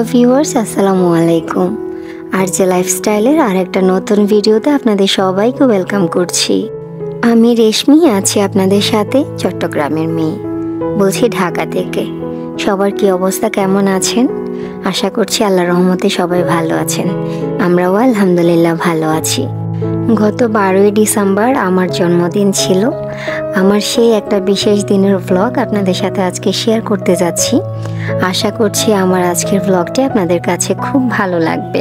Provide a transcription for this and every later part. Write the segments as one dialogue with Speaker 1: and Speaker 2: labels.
Speaker 1: Hello viewers, আসসালামু আলাইকুম। RJ লাইফস্টাইলের আরেকটা নতুন ভিডিওতে আপনাদের সবাইকে ওয়েলকাম করছি। আমি রেশমি আছি আপনাদের সাথে, চট্টগ্রামের মেয়ে, বলছি ঢাকা থেকে। সবার কি অবস্থা, কেমন আছেন? আশা করছি আল্লাহর রহমতে সবাই ভালো আছেন। আমরাও আলহামদুলিল্লাহ ভালো আছি। গত 12ই ডিসেম্বর আমার জন্মদিন ছিল। আমার সেই একটা বিশেষ দিনের ব্লগ আপনাদের সাথে আজকে শেয়ার করতে যাচ্ছি। আশা করছি আমার আজকের ব্লগটি আপনাদের কাছে খুব ভালো লাগবে।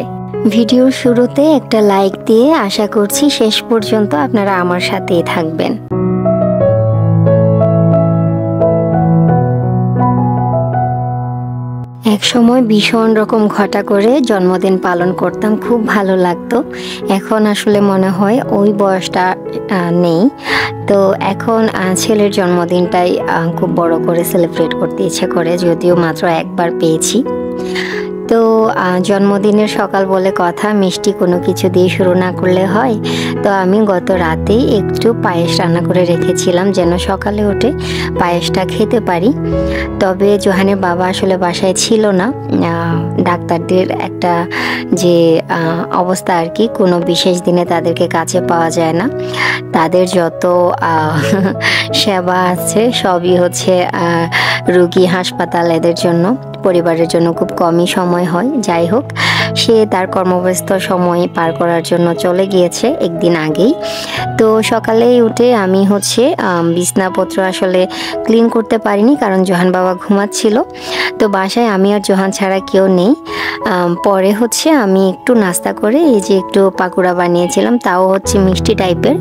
Speaker 1: ভিডিওর শুরুতে একটা লাইক দিয়ে আশা করছি শেষ পর্যন্ত আপনারা আমার সাথেই থাকবেন। এক সময় ভীষণ রকম ঘটা করে জন্মদিন পালন করতাম, খুব ভালো লাগতো। এখন আসলে মনে হয় ওই বয়সটা নেই। তো এখন ছেলের জন্মদিনটাই খুব বড় করে সেলিব্রেট করতে ইচ্ছে করে, যদিও মাত্র একবার পেয়েছি। তো জন্মদিনের সকাল বলে কথা, মিষ্টি কোনো কিছু দিয়ে শুরু না করলে হয়। তো আমি গত রাতেই একটু পায়েস রান্না করে রেখেছিলাম যেন সকালে উঠে পায়েসটা খেতে পারি। তবে জোহানের বাবা আসলে বাসায় ছিল না। ডাক্তারদের একটা যে অবস্থা আর কি, কোনো বিশেষ দিনে তাদেরকে কাছে পাওয়া যায় না। তাদের যত সেবা আছে সবই হচ্ছে রুগী, হাসপাতাল, এদের জন্য, পরিবারের জন্য খুব কমই সময় হয়। যাই হোক, সে তার কর্মব্যস্ত সময় পার করার জন্য চলে গিয়েছে একদিন আগেই। তো সকালেই উঠে আমি হচ্ছে বিছনাপত্র আসলে ক্লিন করতে পারিনি, কারণ জোহান বাবা ঘুমাচ্ছিল। তো বাসায় আমি আর জোহান ছাড়া কেউ নেই। পরে হচ্ছে আমি একটু নাস্তা করে এই যে একটু পাকোড়া বানিয়েছিলাম, তাও হচ্ছে মিষ্টি টাইপের,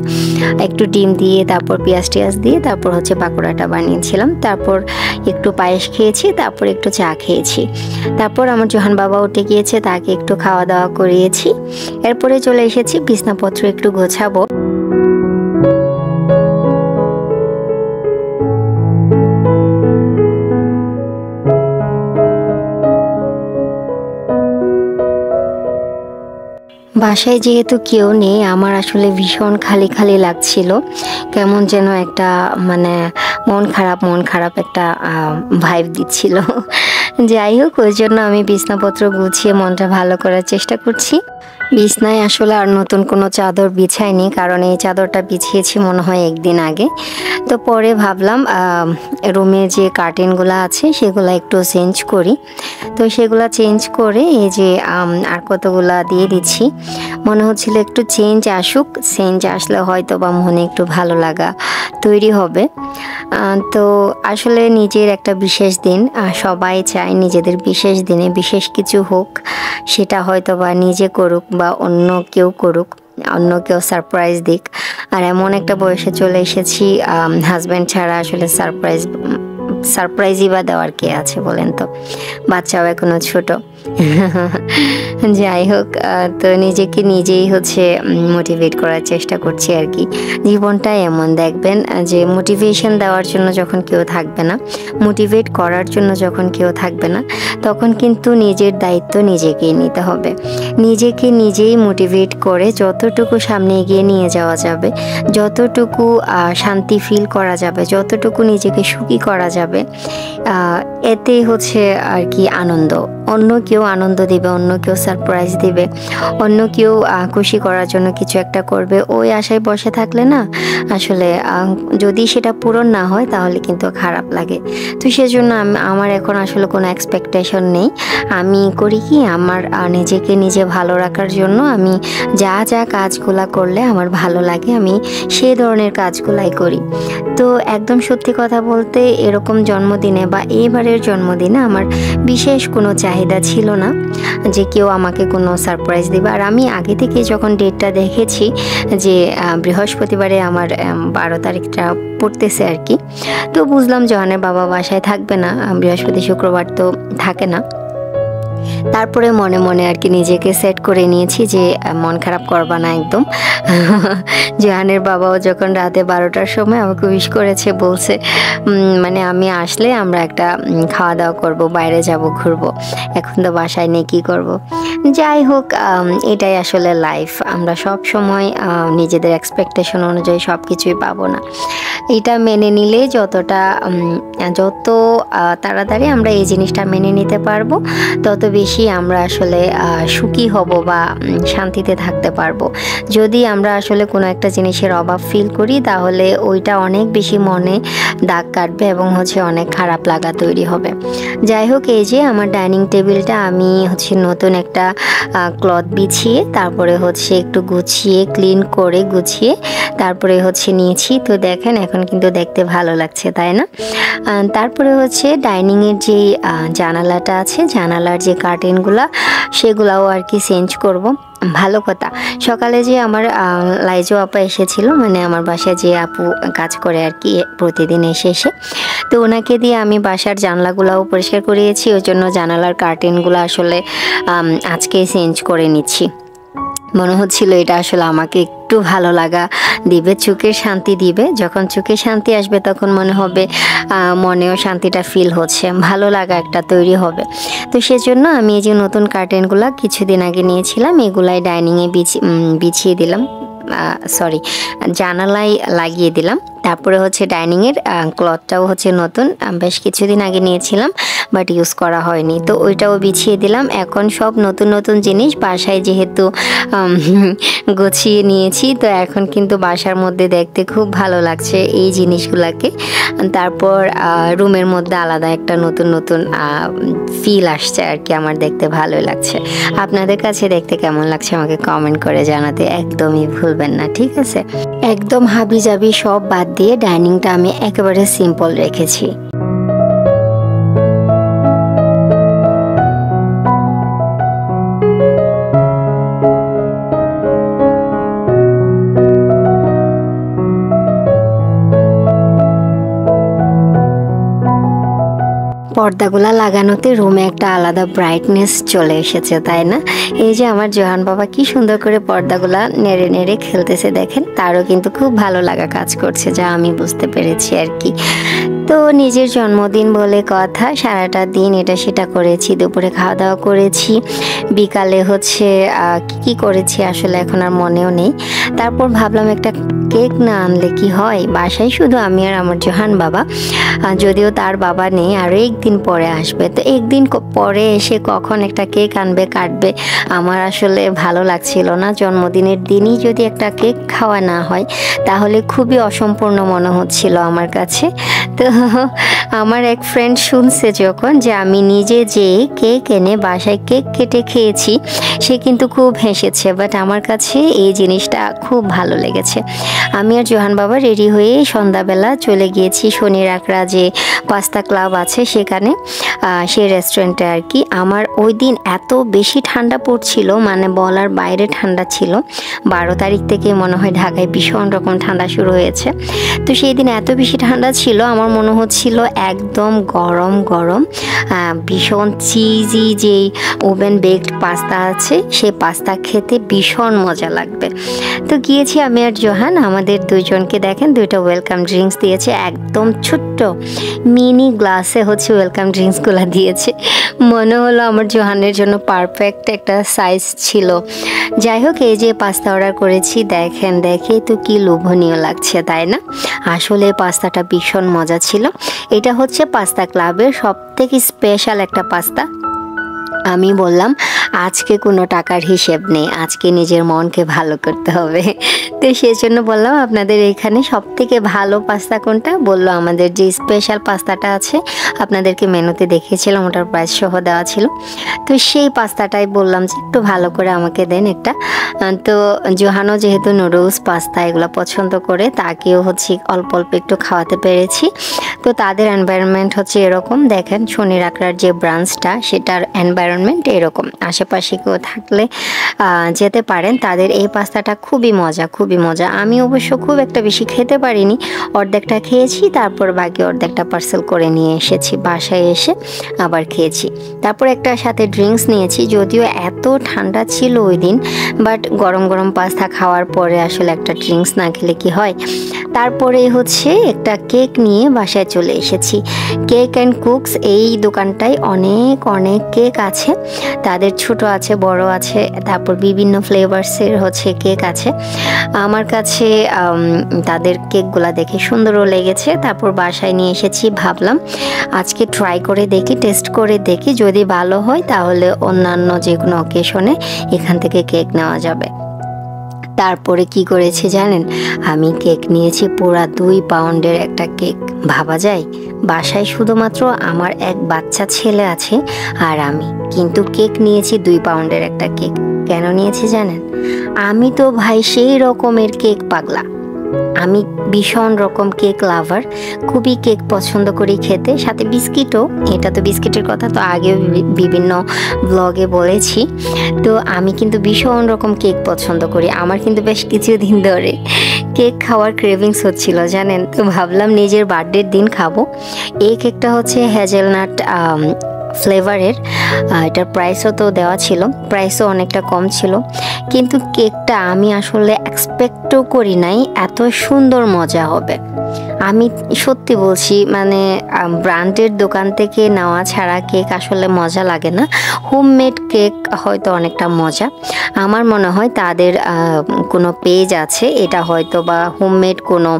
Speaker 1: একটু ডিম দিয়ে তারপর পেঁয়াজ টিয়াজ দিয়ে তারপর হচ্ছে পাকোড়াটা বানিয়েছিলাম। তারপর একটু পায়েস খেয়েছি, তারপর একটু চা খেয়েছি। তারপর আমার জোহান বাবা উঠে গিয়েছে, তাকে একটু খাওয়া দাওয়া করিয়েছি। এরপরে চলে এসেছি বিছনাপত্র একটু গোছাবো। বাসায় যেহেতু কেউ নেই, আমার আসলে ভীষণ খালি খালি লাগছিল, কেমন যেন একটা মানে মন খারাপ একটা ভাইব দিচ্ছিল। যাই হোক, ওই জন্য আমি বিছনাপত্র গুছিয়ে মনটা ভালো করার চেষ্টা করছি। বিছনায় আসলে আর নতুন কোনো চাদর বিছাইনি, কারণ এই চাদরটা বিছিয়েছি মনে হয় একদিন আগে। তো পরে ভাবলাম রুমে যে কার্টেনগুলো আছে সেগুলো একটু চেঞ্জ করি। তো সেগুলো চেঞ্জ করে এই যে আর কতগুলা দিয়ে দিচ্ছি। মনে হচ্ছিল একটু চেঞ্জ আসুক, চেঞ্জ আসলে হয়তো বা মনে একটু ভালো লাগা তৈরি হবে। তো আসলে নিজের একটা বিশেষ দিন, সবাই চায় নিজেদের বিশেষ দিনে বিশেষ কিছু হোক, সেটা হয়তো বা নিজে করুক বা অন্য কেউ করুক, অন্য কেউ সারপ্রাইজ দিক। আর এমন একটা বয়সে চলে এসেছি, হাজব্যান্ড ছাড়া আসলে সারপ্রাইজই বা দেওয়ার কে আছে বলেন তো, বাচ্চাও এখনো ছোট। যাই হোক, তো নিজেকে নিজেই হচ্ছে মোটিভেট করার চেষ্টা করছি আর কি। জীবনটা এমন, দেখবেন যে মোটিভেশন দেওয়ার জন্য যখন কেউ থাকবে না, মোটিভেট করার জন্য যখন কেউ থাকবে না, তখন কিন্তু নিজের দায়িত্ব নিজেকেই নিতে হবে। নিজেকে নিজেই মোটিভেট করে যতটুকু সামনে এগিয়ে নিয়ে যাওয়া যাবে, যতটুকু শান্তি ফিল করা যাবে, যতটুকু নিজেকে সুখী করা যাবে, এতে হচ্ছে আর কি আনন্দ। অন্য কেউ আনন্দ দিবে, অন্য কেউ সারপ্রাইজ দিবে, অন্য কেউ খুশি করার জন্য কিছু একটা করবে, ওই আশায় বসে থাকলে না আসলে যদি সেটা পূরণ না হয় তাহলে কিন্তু খারাপ লাগে। তো সেজন্য আমার এখন আসলে কোনো এক্সপেকটেশন নেই। আমি করি কি, আমার নিজেকে নিজে ভালো রাখার জন্য আমি যা যা কাজগুলা করলে আমার ভালো লাগে আমি সেই ধরনের কাজগুলাই করি। তো একদম সত্যি কথা বলতে, এরকম জন্মদিনে বা এইবারের জন্মদিনে আমার বিশেষ কোনো চাহিদা ছিল না যে কেউ আমাকে কোনো সারপ্রাইজ দেবে। আর আমি আগে থেকে যখন ডেটটা দেখেছি যে বৃহস্পতিবারে আমার 12 তারিখটা পড়তেছে আর কি, তো বুঝলাম জোহানের বাবা বাসায় থাকবে না, বৃহস্পতি শুক্রবার তো থাকে না। তারপরে মনে মনে আর কি নিজেকে সেট করে নিয়েছি যে মন খারাপ করবা না একদম। জোহানের বাবাও যখন রাতে 12টার সময় আমাকে উইশ করেছে, বলছে মানে আমি আসলে আমরা একটা খাওয়া দাওয়া করব, বাইরে যাব, ঘুরবো, এখন তো বাসায় নেই, কী করব। যাই হোক, এটাই আসলে লাইফ। আমরা সব সময় নিজেদের এক্সপেকটেশন অনুযায়ী সব কিছুই পাবো না। এটা মেনে নিলে যত তাড়াতাড়ি আমরা এই জিনিসটা মেনে নিতে পারবো, তত বেশি আমরা আসলে সুখী হব বা শান্তিতে থাকতে পারবো। যদি আমরা আসলে কোনো একটা জিনিসের অভাব ফিল করি তাহলে ওইটা অনেক বেশি মনে দাগ কাটবে এবং হচ্ছে অনেক খারাপ লাগা তৈরি হবে। যাই হোক, এই যে আমার ডাইনিং টেবিলটা আমি হচ্ছে নতুন একটা ক্লথ বিছিয়ে তারপরে হচ্ছে একটু গুছিয়ে ক্লিন করে গুছিয়ে তারপরে হচ্ছে নিয়েছি। তো দেখেন এখন কিন্তু দেখতে ভালো লাগছে, তাই না? তারপরে হচ্ছে ডাইনিংয়ের যে জানালাটা আছে, জানালার যে কার্টেনগুলো সেগুলাও আর কি চেঞ্জ করব। ভালো কথা, সকালে যে আমার লাইজো আপা এসেছিল, মানে আমার বাসায় যে আপু কাজ করে আর কি প্রতিদিন এসে তো ওনাকে দিয়ে আমি বাসার জানলাগুলাও পরিষ্কার করিয়েছি। ওই জন্য জানালার কার্টেনগুলো আসলে আজকেই চেঞ্জ করে নিচ্ছি। মনে হচ্ছিল এটা আসলে আমাকে একটু ভালো লাগা দিবে, চোখের শান্তি দিবে। যখন চোখে শান্তি আসবে তখন মনে হবে মনেও শান্তিটা ফিল হচ্ছে, ভালো লাগা একটা তৈরি হবে। তো সেজন্য আমি এই যে নতুন কার্টেনগুলো কিছুদিন আগে নিয়েছিলাম, এগুলাই ডাইনিংয়ে বিছিয়ে দিলাম, সরি জানালায় লাগিয়ে দিলাম। তারপরে হচ্ছে ডাইনিংয়ের ক্লথটাও হচ্ছে নতুন, বেশ কিছুদিন আগে নিয়েছিলাম বাট ইউজ করা হয়নি, তো ওইটাও বিছিয়ে দিলাম। এখন সব নতুন নতুন জিনিস বাসায় যেহেতু গুছিয়ে নিয়েছি, তো এখন কিন্তু বাসার মধ্যে দেখতে খুব ভালো লাগছে এই জিনিসগুলোকে। তারপর রুমের মধ্যে আলাদা একটা নতুন নতুন ফিল আসছে আর কি, আমার দেখতে ভালোই লাগছে। আপনাদের কাছে দেখতে কেমন লাগছে আমাকে কমেন্ট করে জানাতে একদমই ভুলবেন না, ঠিক আছে? একদম হাবিজাবি সব বাদ দিয়ে ডাইনিংটা আমি একেবারে সিম্পল রেখেছি। পর্দাগুলা লাগানোতে রুমে একটা আলাদা ব্রাইটনেস চলে এসেছে, তাই না? এই যে আমার জোহান বাবা কি সুন্দর করে পর্দাগুলা নেড়ে নেড়ে খেলতেছে, দেখেন তারও কিন্তু খুব ভালো লাগা কাজ করছে, যা আমি বুঝতে পেরেছি আর কি। তো নিজের জন্মদিন বলে কথা, সারাটা দিন এটা সেটা করেছি, দুপুরে খাওয়া দাওয়া করেছি, বিকালে হচ্ছে কি করেছি আসলে এখন আর মনেও নেই। তারপর ভাবলাম একটা কেক না আনলে কি হয়, বাসায় শুধু আমি আর আমার জোহান বাবা, যদিও তার বাবা নেই, আরও একদিন পরে আসবে। তো একদিন পরে এসে কখন একটা কেক আনবে কাটবে, আমার আসলে ভালো লাগছিল না। জন্মদিনের দিনই যদি একটা কেক খাওয়া না হয় তাহলে খুবই অসম্পূর্ণ মনে হচ্ছিল আমার কাছে। তো আমার এক ফ্রেন্ড শুনছে যখন যে আমি নিজে যে কেক এনে বাসায় কেক কেটে খেয়েছি, সে কিন্তু খুব হেসেছে, বাট আমার কাছে এই জিনিসটা খুব ভালো লেগেছে। আমি আর জোহান বাবা রেডি হয়ে সন্ধ্যাবেলা চলে গিয়েছি শনির আকড়া যে পাস্তা ক্লাব আছে সেখানে, সেই রেস্টুরেন্টে আর কি। আমার ওই দিন এত বেশি ঠান্ডা পড়ছিল, মানে বলার বাইরে ঠান্ডা ছিল। 12 তারিখ থেকে মনে হয় ঢাকায় ভীষণ রকম ঠান্ডা শুরু হয়েছে। তো সেই দিন এত বেশি ঠান্ডা ছিল, আমার মনে হচ্ছিল একদম গরম গরম ভীষণ চিজি যেই ওভেন বেকড পাস্তা আছে সেই পাস্তা খেতে ভীষণ মজা লাগবে। তো গিয়েছি আমি আর জোহান, আমাদের দুইজনকে দেখেন দুইটা ওয়েলকাম ড্রিঙ্কস দিয়েছে, একদম ছোট্ট মিনি গ্লাসে হচ্ছে ওয়েলকাম ড্রিঙ্কসগুলো দিয়েছে। মনে হলো আমার জোহানের জন্য পারফেক্ট একটা সাইজ ছিল। যাই হোক, এই যে পাস্তা অর্ডার করেছি, দেখেন দেখে তো কি লোভনীয় লাগছে, তাই না? আসলে পাস্তাটা ভীষণ মজা ছিল। এটা হচ্ছে পাস্তা ক্লাবের সবথেকে স্পেশাল একটা পাস্তা। আমি বললাম আজকে কোনো টাকার হিসেব নেই, আজকে নিজের মনকে ভালো করতে হবে। তো সেজন্য বললাম আপনাদের এখানে সবথেকে ভালো পাস্তা কোনটা? বললো আমাদের যে স্পেশাল পাস্তাটা আছে, আপনাদেরকে মেনুতে দেখিয়েছিলাম, ওটার প্রাইস সহ দেওয়া ছিল। তো সেই পাস্তাটাই বললাম যে একটু ভালো করে আমাকে দেন একটা। তো জোহানও যেহেতু নুডলস পাস্তা এগুলো পছন্দ করে, তাকেও হচ্ছে অল্প অল্প একটু খাওয়াতে পেরেছি। তো তাদের এনভায়রনমেন্ট হচ্ছে এরকম, দেখেন শনির আকড়ার যে ব্রাঞ্চটা সেটার এনভায়রনমেন্ট এরকম। আশেপাশে কেউ থাকলে যেতে পারেন, তাদের এই পাস্তাটা খুবই মজা, খুবই মজা। আমি অবশ্য খুব একটা বেশি খেতে পারিনি, অর্ধেকটা খেয়েছি, তারপর বাকি অর্ধেকটা পার্সেল করে নিয়ে এসেছি, বাসায় এসে আবার খেয়েছি। তারপর একটা সাথে ড্রিঙ্কস নিয়েছি, যদিও এত ঠান্ডা ছিল ওই দিন, বাট গরম গরম পাস্তা খাওয়ার পরে আসলে একটা ড্রিঙ্কস না খেলে কি হয়। তারপরে হচ্ছে একটা কেক নিয়ে বাসায় চলে এসেছি। কেক অ্যান্ড কুকস এই দোকানটায় অনেক অনেক কেক আছে, তাদের ছোট আছে, বড় আছে, তারপর বিভিন্ন ফ্লেভার্সের হচ্ছে কেক আছে। আমার কাছে তাদের কেকগুলা দেখে সুন্দরও লেগেছে। তারপর বাসায় নিয়ে এসেছি, ভাবলাম আজকে ট্রাই করে দেখি, টেস্ট করে দেখি, যদি ভালো হয় তাহলে অন্যান্য যে কোনো অকেশনে এখান থেকে কেক নেওয়া যাবে। তারপরে কি করেছি জানেন, আমি কেক নিয়েছি পুরা 2 পাউন্ডের একটা কেক। ভাবা যায়, বাসায় শুধুমাত্র আমার এক বাচ্চা ছেলে আছে আর আমি, কিন্তু কেক নিয়েছি 2 পাউন্ডের একটা কেক। কেন নিয়েছি জানেন? আমি তো ভাই সেই রকমের কেক পাগলা, আমি ভীষণ রকম কেক লাভার, খুবই কেক পছন্দ করি খেতে, সাথে বিস্কিটও। এটা তো বিস্কিটের কথা তো আগেও বিভিন্ন ব্লগে বলেছি। তো আমি কিন্তু ভীষণ রকম কেক পছন্দ করি। আমার কিন্তু বেশ কিছুদিন ধরে কেক খাওয়ার ক্রেভিংস হচ্ছিল জানেন। তো ভাবলাম নিজের বার্থডের দিন খাবো। এই কেকটা হচ্ছে হ্যাজেলনাট ফ্লেভারের। এটার প্রাইসও তো দেওয়া ছিল, প্রাইসও অনেকটা কম ছিল, কিন্তু কেকটা আমি আসলে এক্সপেক্টও করি নাই এত সুন্দর মজা হবে। আমি সত্যি বলছি, মানে ব্র্যান্ডের দোকান থেকে নেওয়া ছাড়া কেক আসলে মজা লাগে না। হোমমেড কেক হয়তো অনেকটা মজা। আমার মনে হয় তাদের কোনো পেজ আছে, এটা হয়তো বা হোমমেড কোনো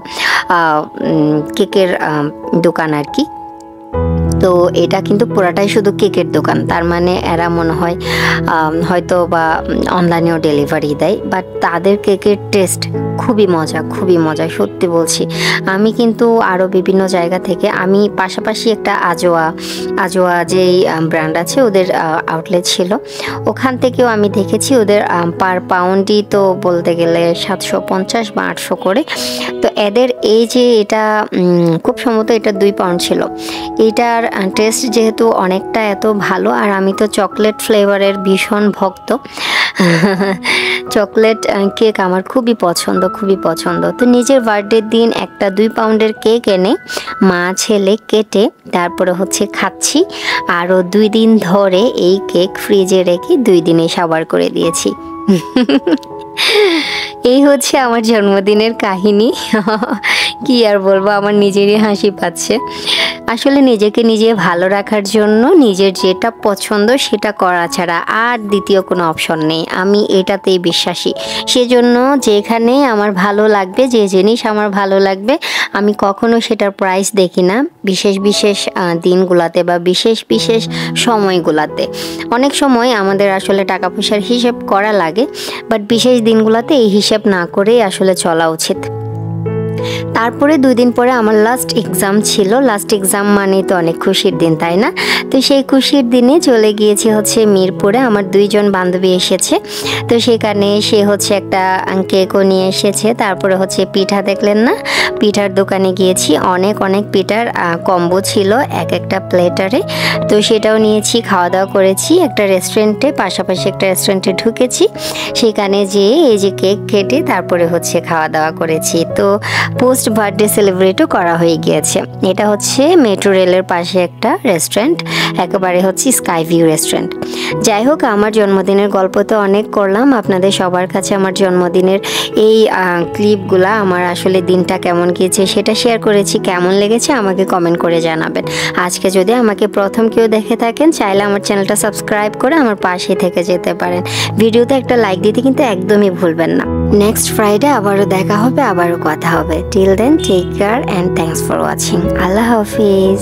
Speaker 1: কেকের দোকান আর কি। তো এটা কিন্তু পুরাটাই শুধু কেকের দোকান, তার মানে এরা মনে হয় হয়তো বা অনলাইনেও ডেলিভারি দেয়, বাট তাদের কেকের টেস্ট খুবই মজা, খুবই মজা, সত্যি বলছি। আমি কিন্তু আরও বিভিন্ন জায়গা থেকে, আমি পাশাপাশি একটা আজোয়া যেই ব্র্যান্ড আছে ওদের আউটলেট ছিল, ওখান থেকেও আমি দেখেছি ওদের পার পাউন্ডই তো বলতে গেলে 750 বা 800 করে। তো এদের এই যে এটা খুব সম্ভবত এটা 2 পাউন্ড ছিল। এইটার টেস্ট যেহেতু অনেকটা এত ভালো, আর আমি তো চকলেট ফ্লেভারের ভীষণ ভক্ত, চকলেট কেক আমার খুবই পছন্দ, খুবই পছন্দ। তো নিজের বার্থডের দিন একটা 2 পাউন্ডের কেক এনে মা ছেলে কেটে তারপরে হচ্ছে খাচ্ছি। আরও 2 দিন ধরে এই কেক ফ্রিজে রেখে 2 দিনে সাবার করে দিয়েছি। এই হচ্ছে আমার জন্মদিনের কাহিনী। কি আর বলবো, আমার নিজেরই হাসি পাচ্ছে। আসলে নিজেকে নিজে ভালো রাখার জন্য নিজের যেটা পছন্দ সেটা করা ছাড়া আর দ্বিতীয় কোনো অপশন নেই, আমি এটাতেই বিশ্বাসী। সেজন্য যেখানে আমার ভালো লাগবে, যে জিনিস আমার ভালো লাগবে, আমি কখনো সেটার প্রাইস দেখি না। বিশেষ বিশেষ দিনগুলাতে বা বিশেষ বিশেষ সময়গুলাতে অনেক সময় আমাদের আসলে টাকা পয়সার হিসেব করা লাগে, বাট বিশেষ দিনগুলোতে এই হিসেব না করেই আসলে চলা উচিত। তারপরে 2 দিন পরে আমার লাস্ট এক্সাম ছিল। লাস্ট এক্সাম মানে তো অনেক খুশির দিন, তাই না? তো সেই খুশির দিনে চলে গিয়েছি হচ্ছে মিরপুরে। আমার 2 জন বান্ধবী এসেছে, তো সেখানে সে হচ্ছে একটা কেকও নিয়ে এসেছে। তারপরে হচ্ছে পিঠা, দেখলেন না, পিঠার দোকানে গিয়েছি। অনেক অনেক পিঠার কম্বো ছিল এক একটা প্লেটারে, তো সেটাও নিয়েছি, খাওয়া দাওয়া করেছি একটা রেস্টুরেন্টে, পাশাপাশি একটা রেস্টুরেন্টে ঢুকেছি। সেখানে যেয়ে এই যে কেক কেটে তারপরে হচ্ছে খাওয়া দাওয়া করেছি। তো পোস্ট বার্থডে সেলিব্রেটও করা হয়ে গিয়েছে। এটা হচ্ছে মেট্রো রেলের পাশে একটা রেস্টুরেন্ট, একেবারে হচ্ছে স্কাই ভিউ রেস্টুরেন্ট। যাই হোক, আমার জন্মদিনের গল্প তো অনেক করলাম, আপনাদের সবার কাছে আমার জন্মদিনের এই ক্লিপগুলা, আমার আসলে দিনটা কেমন গিয়েছে সেটা শেয়ার করেছি। কেমন লেগেছে আমাকে কমেন্ট করে জানাবেন। আজকে যদি আমাকে প্রথম কেউ দেখে থাকেন, চাইলে আমার চ্যানেলটা সাবস্ক্রাইব করে আমার পাশে থেকে যেতে পারেন। ভিডিওতে একটা লাইক দিতে কিন্তু একদমই ভুলবেন না। নেক্সট ফ্রাইডে আবারও দেখা হবে, আবারও কথা হবে। Till then, take care and thanks for watching. আল্লাহ হাফিজ।